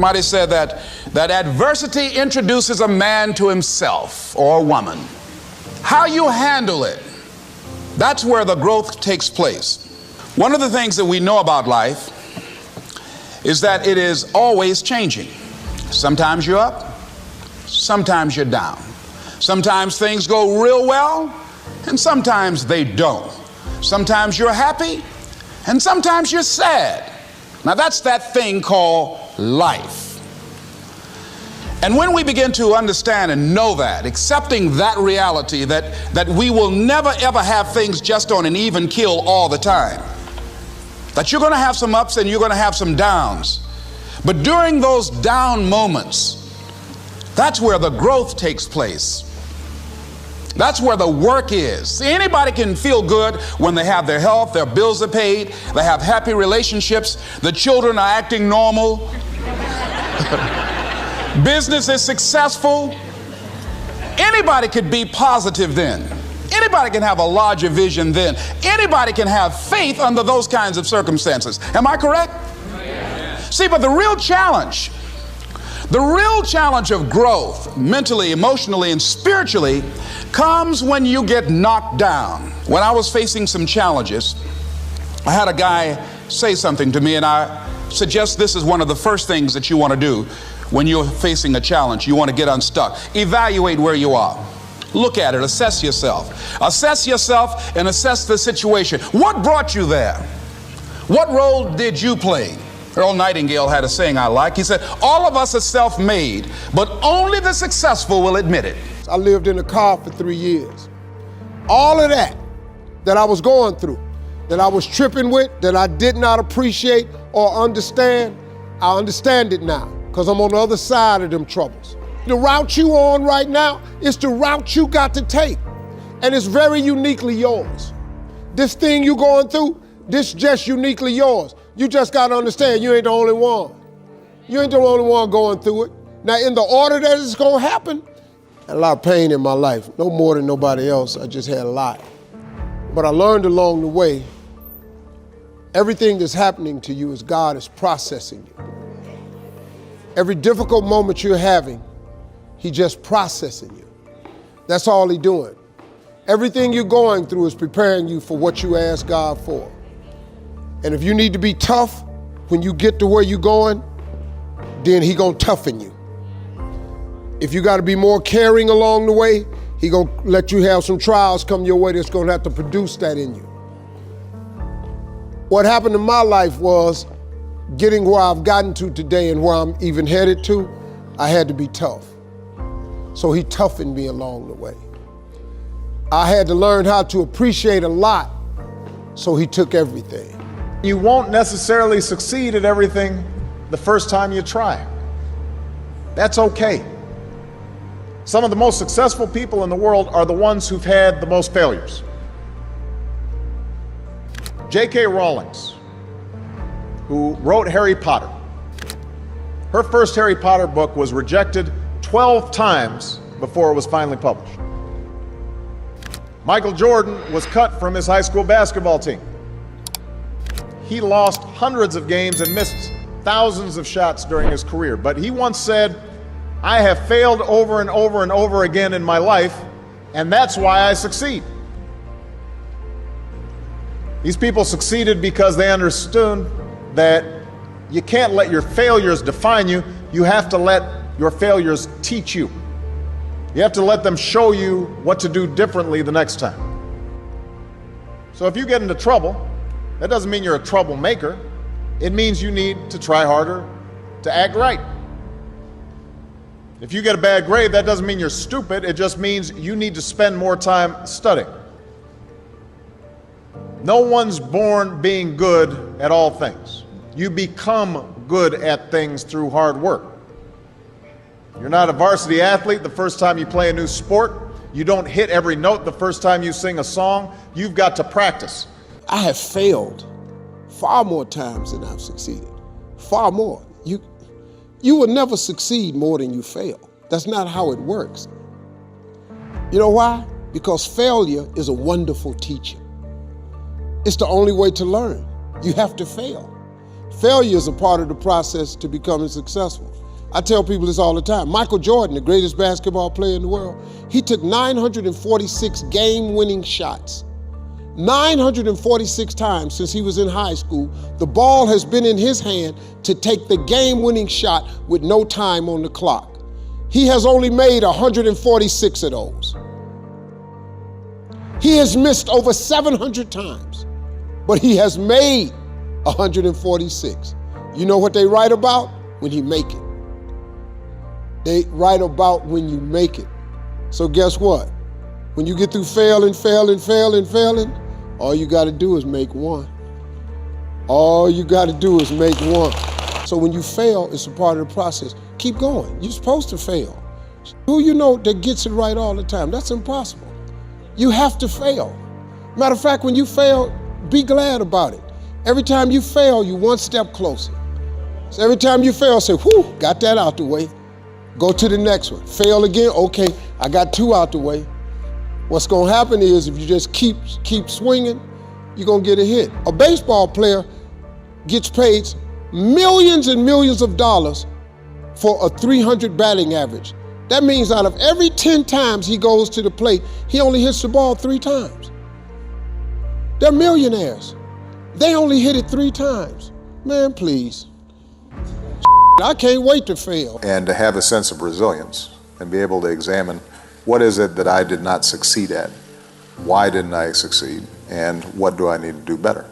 Somebody said that adversity introduces a man to himself or a woman. How you handle it, that's where the growth takes place. One of the things that we know about life is that it is always changing. Sometimes you're up, sometimes you're down. Sometimes things go real well, and sometimes they don't. Sometimes you're happy, and sometimes you're sad. Now that's that thing called life. And when we begin to understand and know that, accepting that reality that we will never ever have things just on an even keel all the time, that you're going to have some ups and you're going to have some downs, but during those down moments, that's where the growth takes place. That's where the work is. See, anybody can feel good when they have their health, their bills are paid, they have happy relationships, the children are acting normal, business is successful. Anybody could be positive then. Anybody can have a larger vision then. Anybody can have faith under those kinds of circumstances. Am I correct? Yes. See, but the real challenge of growth, mentally, emotionally, and spiritually, comes when you get knocked down. When I was facing some challenges, I had a guy say something to me, and I suggest this is one of the first things that you want to do when you're facing a challenge. You want to get unstuck. Evaluate where you are. Look at it. Assess yourself. Assess yourself and assess the situation. What brought you there? What role did you play? Earl Nightingale had a saying I like. He said, all of us are self-made, but only the successful will admit it. I lived in a car for 3 years. All of that I was going through, that I was tripping with, that I did not appreciate or understand, I understand it now because I'm on the other side of them troubles. The route you on right now is the route you got to take, and it's very uniquely yours. This thing you going through, this just uniquely yours. You just got to understand you ain't the only one. You ain't the only one going through it. Now, in the order that it's going to happen, I had a lot of pain in my life, no more than nobody else. I just had a lot. But I learned along the way, everything that's happening to you is God is processing you. Every difficult moment you're having, He just processing you. That's all He's doing. Everything you're going through is preparing you for what you ask God for. And if you need to be tough when you get to where you're going, then He gonna toughen you. If you gotta be more caring along the way, He gonna let you have some trials come your way that's gonna have to produce that in you. What happened in my life was getting where I've gotten to today and where I'm even headed to, I had to be tough. So He toughened me along the way. I had to learn how to appreciate a lot, so He took everything. You won't necessarily succeed at everything the first time you try. That's okay. Some of the most successful people in the world are the ones who've had the most failures. J.K. Rowling, who wrote Harry Potter, her first Harry Potter book was rejected 12 times before it was finally published. Michael Jordan was cut from his high school basketball team. He lost hundreds of games and missed thousands of shots during his career. But he once said, I have failed over and over and over again in my life, and that's why I succeed. These people succeeded because they understood that you can't let your failures define you. You have to let your failures teach you. You have to let them show you what to do differently the next time. So if you get into trouble, that doesn't mean you're a troublemaker. It means you need to try harder to act right. If you get a bad grade, that doesn't mean you're stupid. It just means you need to spend more time studying. No one's born being good at all things. You become good at things through hard work. You're not a varsity athlete the first time you play a new sport. You don't hit every note the first time you sing a song. You've got to practice. I have failed far more times than I've succeeded. Far more. You will never succeed more than you fail. That's not how it works. You know why? Because failure is a wonderful teacher. It's the only way to learn. You have to fail. Failure is a part of the process to becoming successful. I tell people this all the time. Michael Jordan, the greatest basketball player in the world, he took 946 game-winning shots. 946 times since he was in high school, the ball has been in his hand to take the game-winning shot with no time on the clock. He has only made 146 of those. He has missed over 700 times, but he has made 146. You know what they write about? When he make it. They write about when you make it. So guess what? When you get through failing, all you gotta do is make one. All you gotta do is make one. So when you fail, it's a part of the process. Keep going. You're supposed to fail. Who you know that gets it right all the time? That's impossible. You have to fail. Matter of fact, when you fail, be glad about it. Every time you fail, you're one step closer. So every time you fail, say, whew, got that out the way. Go to the next one. Fail again, okay, I got two out the way. What's gonna happen is if you just keep swinging, you're gonna get a hit. A baseball player gets paid millions and millions of dollars for a 300 batting average. That means out of every 10 times he goes to the plate, he only hits the ball 3 times. They're millionaires. They only hit it 3 times. Man, please. I can't wait to fail. And to have a sense of resilience and be able to examine what is it that I did not succeed at? Why didn't I succeed? And what do I need to do better?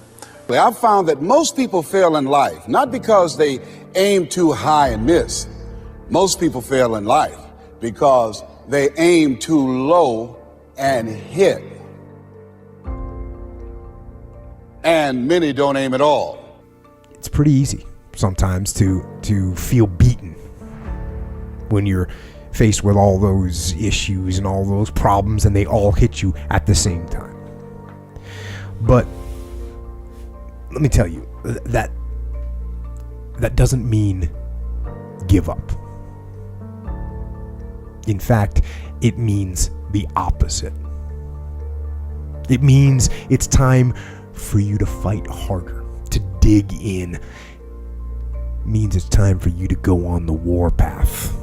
I've found that most people fail in life, not because they aim too high and miss. Most people fail in life because they aim too low and hit. And many don't aim at all. It's pretty easy sometimes to feel beaten when you're faced with all those issues and all those problems and they all hit you at the same time. But let me tell you, that doesn't mean give up. In fact, it means the opposite. It means it's time for you to fight harder, to dig in. It means it's time for you to go on the warpath.